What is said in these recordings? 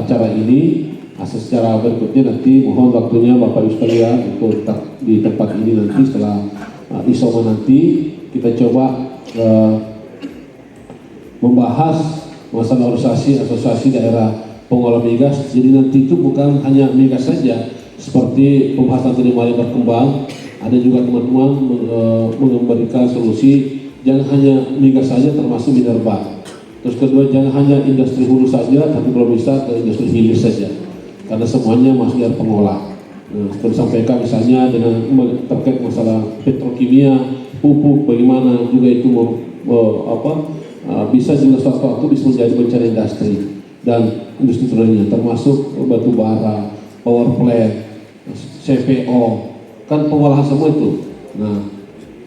Acara ini secara berikutnya nanti mohon waktunya Bapak Ibu sekalian untuk di tempat ini nanti setelah isoma nanti kita coba membahas masalah asosiasi daerah pengolah migas. Jadi nanti itu bukan hanya migas saja, seperti pembahasan tadi mari berkembang, ada juga teman-teman memberikan solusi jangan hanya migas saja termasuk minerba. Terus kedua, jangan hanya industri hulu saja, tapi kalau bisa ke industri hilir saja, karena semuanya masuk dari pengolah. Nah, seperti disampaikan misalnya dengan terkait masalah petrokimia, pupuk, bagaimana juga itu bisa juga suatu waktu bisa menjadi bencana industri dan industri lainnya, termasuk batu bara, power plant, CPO, kan pengolahan semua itu. Nah,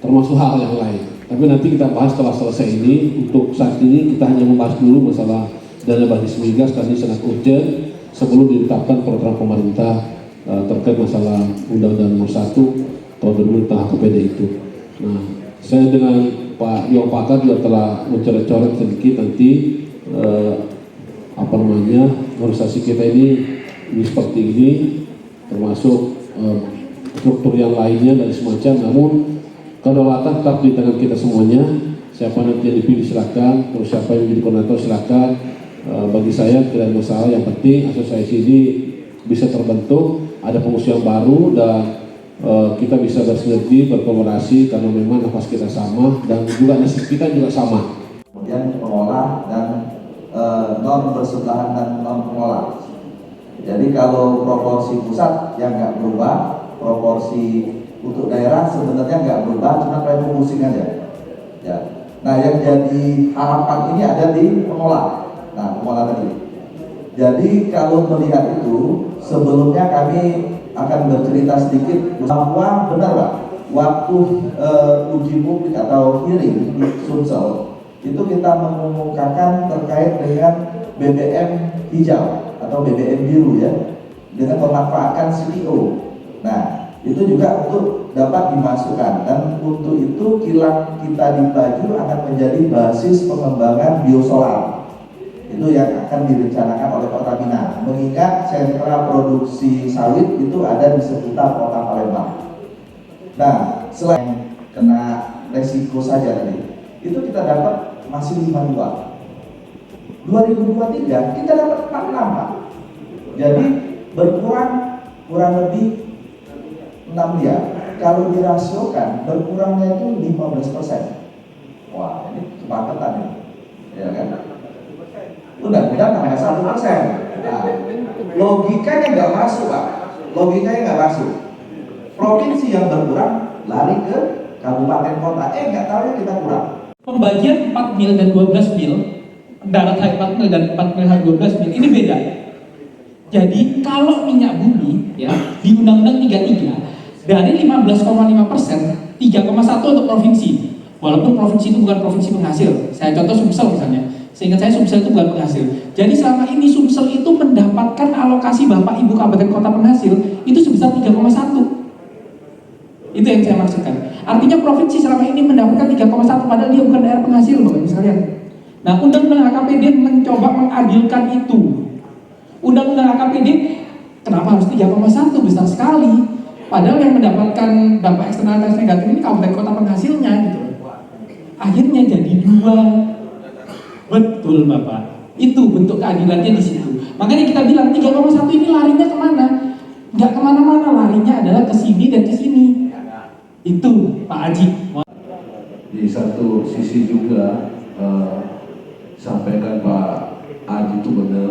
termasuk hal yang lain. Tapi nanti kita bahas setelah selesai ini. Untuk saat ini kita hanya membahas dulu masalah dana basis migas karena ini sangat urgent sebelum ditetapkan program pemerintah terkait masalah Undang-Undang Nomor 1 tahun 2000 tentang HKPD itu. Nah, saya dengan Pak Young Pakar juga telah mencoret-coret sedikit nanti organisasi kita ini seperti ini, termasuk struktur yang lainnya dan semacam. Namun kedaulatan tetap di tangan kita semuanya. Siapa nanti yang dipilih silakan, terus siapa yang menjadi koordinator silakan. Bagi saya tidak ada masalah, yang penting asosiasi ini bisa terbentuk, ada pengurus yang baru dan kita bisa bersinergi, berkolaborasi karena memang nafas kita sama dan juga nasib kita juga sama. Kemudian pengolah dan non bersebelahan dan non pengolah. Jadi kalau proporsi pusat yang nggak berubah, proporsi untuk daerah sebenarnya nggak berubah, cuma refocusing aja. Ya. Nah, yang jadi harapan ini ada di pengolah. Nah, pengolah tadi. Jadi kalau melihat itu, sebelumnya kami akan bercerita sedikit bahwa benar Pak, waktu uji publik atau hearing di Sumsel itu kita mengumumkakan terkait dengan BBM hijau atau BBM biru ya, dengan memanfaatkan CPO. Nah, itu juga untuk dapat dimasukkan, dan untuk itu kilang kita di Baju akan menjadi basis pengembangan biosolar. Itu yang akan direncanakan oleh Pertamina, mengingat sentra produksi sawit itu ada di sekitar kota Palembang. Nah, selain kena resiko saja tadi, itu kita dapat masih 52. 2023 kita dapat 46 Pak. Jadi berkurang kurang lebih 6 miliar. Kalau dirasiokan berkurangnya itu 15%. Wah, ini kesepakatan ini, ya kan? Mudah-mudahan hanya 1%. Nah, logikanya nggak masuk Pak. Logikanya nggak masuk. Provinsi yang berkurang lari ke kabupaten kota. Nggak tahu ya kita kurang. Pembagian 4 mil dan 12 mil, darat high 4 mil dan 4 mil high 12 mil ini beda. Jadi kalau minyak bumi ya di Undang-Undang 33 dari 15,5%, 3,1 untuk provinsi. Walaupun provinsi itu bukan provinsi penghasil. Saya contoh Sumsel misalnya. Seingat saya Sumsel itu bukan penghasil. Jadi selama ini Sumsel itu mendapatkan alokasi Bapak Ibu Kabupaten Kota penghasil itu sebesar 3,1. Itu yang saya maksudkan. Artinya provinsi selama ini mendapatkan 3,1 padahal dia bukan daerah penghasil Bapak Ibu sekalian. Nah, Undang-Undang HKPD mencoba mengadilkan itu. Undang-Undang HKPD kenapa harus 3,1, besar sekali. Padahal yang mendapatkan dampak eksternalitas negatif ini kabupaten kota penghasilnya gitu. Akhirnya jadi 2. Betul Bapak. Itu bentuk keadilannya di situ. Makanya kita bilang 3,1 ini larinya kemana? Nggak kemana-mana, larinya adalah ke sini dan ke sini. Itu Pak Haji. Di satu sisi juga sampaikan Pak Haji itu benar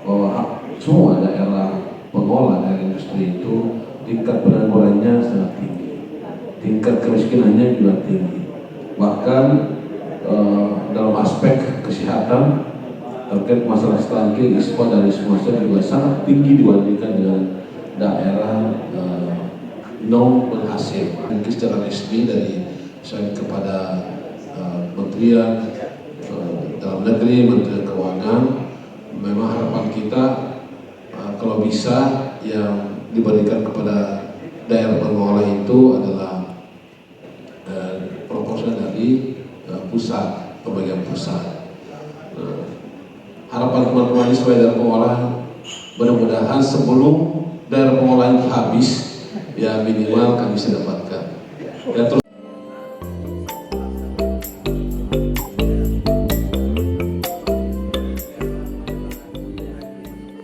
bahwa semua daerah pengolah dari industri itu tingkat penganggurannya sangat tinggi, tingkat kemiskinannya juga tinggi. Bahkan dalam aspek kesehatan terkait masalah stunting, ispa dari semasa juga sangat tinggi dibandingkan dengan daerah non penghasil. Mungkin secara resmi dari saya kepada Kementerian Dalam Negeri, Menteri Keuangan, memang harapan kita kalau bisa yang diberikan kepada daerah pengolah itu adalah pusat ke bagian pusat. Harapan teman-teman di sebagai daerah pengolahan, mudah-mudahan sebelum daerah pengolahan itu habis, ya minimal kami bisa dapatkan. Ya, terus